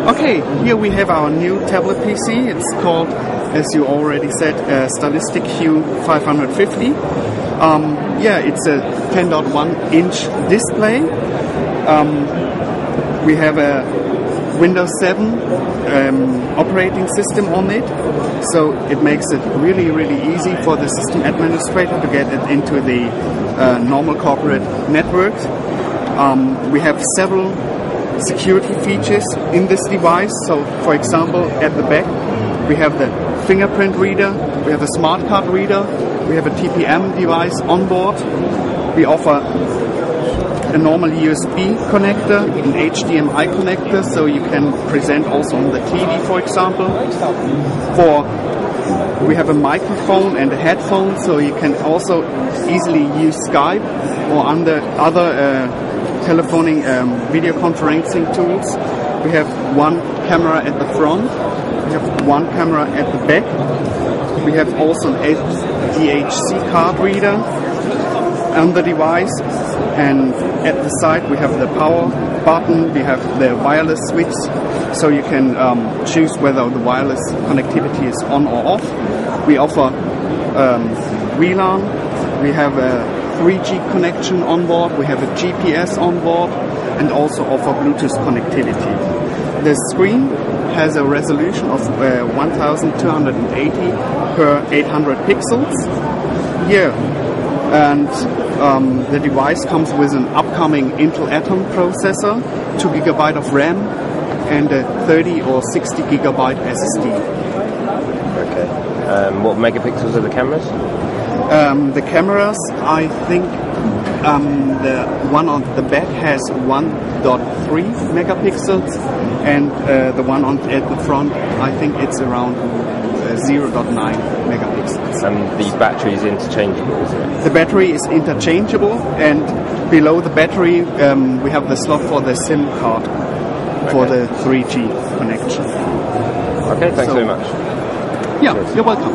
Okay, here we have our new tablet PC. It's called, as you already said, Stylistic Hue 550. Yeah, it's a 10.1 inch display. We have a Windows 7 operating system on it, so it makes it really easy for the system administrator to get it into the normal corporate networks. We have several security features in this device. So, for example, at the back we have the fingerprint reader, we have a smart card reader, we have a TPM device on board. We offer a normal USB connector, an HDMI connector, so you can present also on the TV, for example. We have a microphone and a headphone, so you can also easily use Skype or other telephoning video conferencing tools. We have one camera at the front, we have one camera at the back. We have also an DHC card reader on the device, and at the side we have the power button, we have the wireless switch, so you can choose whether the wireless connectivity is on or off. We offer WLAN, we have a 3G connection on board, we have a GPS on board, and also offer Bluetooth connectivity. The screen has a resolution of 1280 per 800 pixels. Yeah, and the device comes with an upcoming Intel Atom processor, 2 GB of RAM, and a 30 or 60 GB SSD. Okay. What megapixels are the cameras? The cameras, I think the one on the back has 1.3 megapixels, and the one at the front, I think it's around 0.9 megapixels. And the battery is interchangeable, isn't it? The battery is interchangeable, and below the battery we have the slot for the SIM card for the 3G connection. Okay, thanks very much. Yeah, you're welcome.